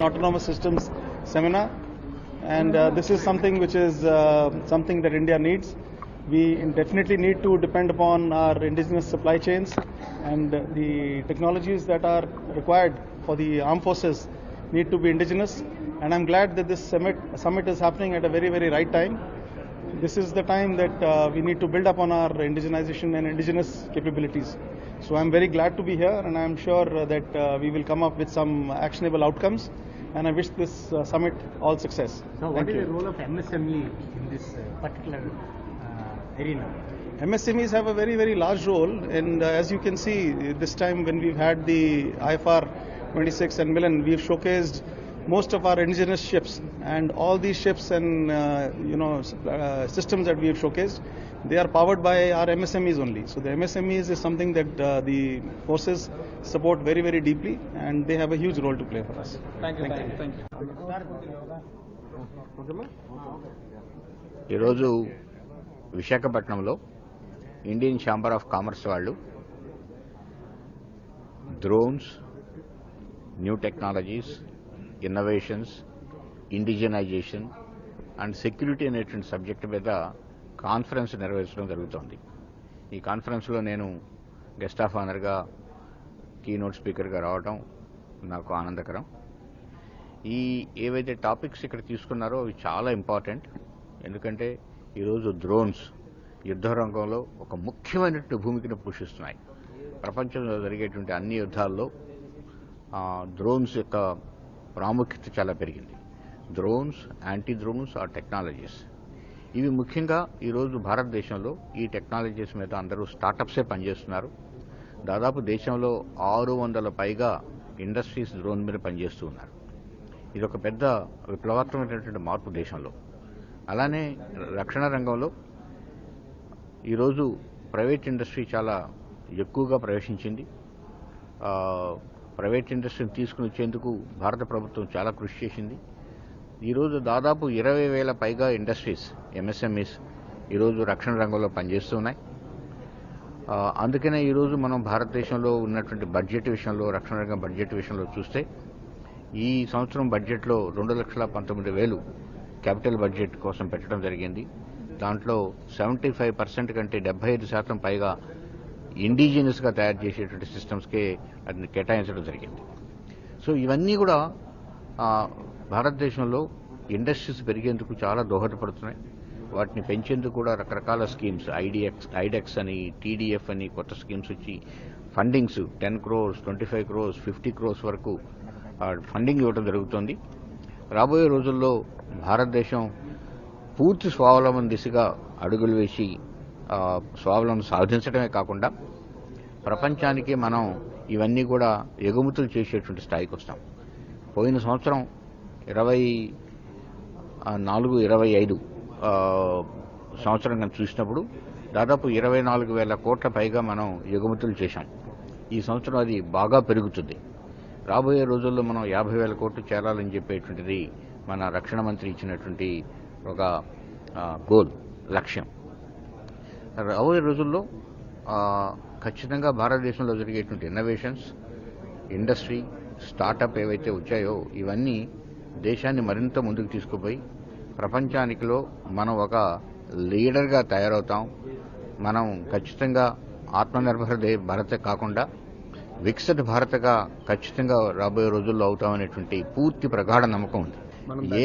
Autonomous Systems seminar, and this is something which is something that India needs. We definitely need to depend upon our indigenous supply chains, and the technologies that are required for the armed forces need to be indigenous. And I'm glad that this summit is happening at a very, very right time. This is the time that we need to build up on our indigenization and indigenous capabilities. So I'm very glad to be here, and I'm sure that we will come up with some actionable outcomes. And I wish this summit all success. So what is the role of MSME in this particular arena? MSMEs have a very, very large role, and as you can see, this time when we've had the IFR 26 and Milan, we've showcased most of our indigenous ships, and all these ships and systems that we have showcased, they are powered by our MSMEs only. So the MSMEs is something that the forces support very, very deeply, and they have a huge role to play for us. Thank you. ఈరోజు విశాఖపట్నంలో Indian chamber of commerce వాళ్ళు drones, new technologies, innovations, indigenisation and security అనేటువంటి subject మీద conference నిర్వహించడం జరుగుతోంది. ఈ కాన్ఫరెన్స్లో నేను గెస్ట్ ఆఫ్ ఆనర్గా కీనోట్ స్పీకర్గా రావడం నాకు ఆనందకరం. ఈ ఏవైతే టాపిక్స్ ఇక్కడ తీసుకున్నారో అవి చాలా ఇంపార్టెంట్. ఎందుకంటే ఈరోజు డ్రోన్స్ యుద్ధ రంగంలో ఒక ముఖ్యమైనటువంటి భూమికను పోషిస్తున్నాయి. ప్రపంచంలో జరిగేటువంటి అన్ని యుద్ధాల్లో డ్రోన్స్ యొక్క ప్రాముఖ్యత చాలా పెరిగింది. Drones, anti drones or technologies, ఇవి ముఖ్యంగా ఈరోజు భారతదేశంలో ఈ టెక్నాలజీస్ మీద అందరూ స్టార్టప్సే పనిచేస్తున్నారు. దాదాపు దేశంలో 600 పైగా ఇండస్ట్రీస్ డ్రోన్ మీద పనిచేస్తూ ఉన్నారు. ఇది ఒక పెద్ద విప్లవాత్మకమైనటువంటి మార్పు దేశంలో. అలానే రక్షణ రంగంలో ఈరోజు ప్రైవేట్ ఇండస్ట్రీ చాలా ఎక్కువగా ప్రవేశించింది. ప్రైవేట్ ఇండస్ట్రీని తీసుకుని వచ్చేందుకు భారత ప్రభుత్వం చాలా కృషి చేసింది. ఈరోజు దాదాపు 20,000 పైగా ఇండస్ట్రీస్, ఎంఎస్ఎంఈస్ ఈరోజు రక్షణ రంగంలో పనిచేస్తున్నాయి. అందుకనే ఈరోజు మనం భారతదేశంలో ఉన్నటువంటి బడ్జెట్ విషయంలో, రక్షణ రంగం బడ్జెట్ విషయంలో చూస్తే ఈ సంవత్సరం బడ్జెట్లో 2,19,000 క్యాపిటల్ బడ్జెట్ కోసం పెట్టడం జరిగింది. దాంట్లో 75% కంటే 75% పైగా ఇండిజినస్గా తయారు చేసేటువంటి సిస్టమ్స్కే అది కేటాయించడం జరిగింది. సో ఇవన్నీ కూడా భారతదేశంలో ఇండస్ట్రీస్ పెరిగేందుకు చాలా దోహదపడుతున్నాయి. వాటిని పెంచేందుకు కూడా రకరకాల స్కీమ్స్, ఐడెక్స్ అని, టీడీఎఫ్ అని కొత్త స్కీమ్స్ వచ్చి ఫండింగ్స్ 10 crores, 25 crores, 50 crores వరకు ఫండింగ్ ఇవ్వడం జరుగుతోంది. రాబోయే రోజుల్లో భారతదేశం పూర్తి స్వావలంబన దిశగా అడుగులు వేసి స్వావలంబన సాధించడమే కాకుండా ప్రపంచానికి మనం ఇవన్నీ కూడా ఎగుమతులు చేసేటువంటి స్థాయికి వస్తాం. పోయిన సంవత్సరం 24-25 సంవత్సరం కనుక చూసినప్పుడు దాదాపు 24,000 కోట్ల పైగా మనం ఎగుమతులు చేశాం. ఈ సంవత్సరం అది బాగా పెరుగుతుంది. రాబోయే రోజుల్లో మనం 50,000 కోట్లు చేరాలని చెప్పేటువంటిది మన రక్షణ మంత్రి ఇచ్చినటువంటి ఒక గోల్, లక్ష్యం. రాబోయే రోజుల్లో ఖచ్చితంగా భారతదేశంలో జరిగేటువంటి ఇన్నోవేషన్స్, ఇండస్ట్రీ, స్టార్టప్ ఏవైతే వచ్చాయో ఇవన్నీ దేశాన్ని మరింత ముందుకు తీసుకుపోయి ప్రపంచానికిలో మనం ఒక లీడర్గా తయారవుతాం. మనం ఖచ్చితంగా ఆత్మనిర్భర భారత్ కాకుండా వికసిత భారత్గా ఖచ్చితంగా రాబోయే రోజుల్లో అవుతామనేటువంటి పూర్తి ప్రగాఢ నమ్మకం ఉంది.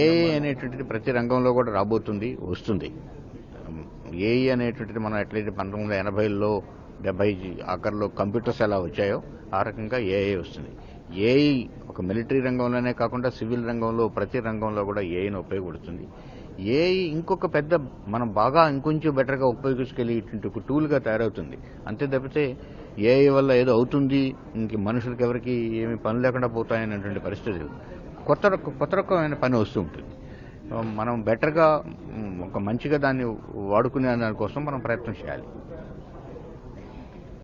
ఏఐ అనేటువంటిది ప్రతి రంగంలో కూడా రాబోతుంది, వస్తుంది. ఏఐ అనేటువంటిది మనం ఎట్లయితే 1980లో 70 ఆఖరిలో కంప్యూటర్స్ ఎలా వచ్చాయో ఆ రకంగా ఏఐ వస్తుంది. ఏఐ ఒక మిలిటరీ రంగంలోనే కాకుండా సివిల్ రంగంలో ప్రతి రంగంలో కూడా ఏఐని ఉపయోగపడుతుంది. ఏఐ ఇంకొక పెద్ద మనం బాగా ఇంకొంచెం బెటర్గా ఉపయోగించుకెళ్ళి ఇటువంటి ఒక టూల్గా తయారవుతుంది. అంతే తప్పితే ఏఐ వల్ల ఏదో అవుతుంది, ఇంక మనుషులకి ఎవరికి ఏమి పని లేకుండా పోతాయనేటువంటి పరిస్థితి కొత్త రకమైన పని వస్తూ ఉంటుంది. మనం బెటర్గా ఒక మంచిగా దాన్ని వాడుకునే దానికోసం మనం ప్రయత్నం చేయాలి.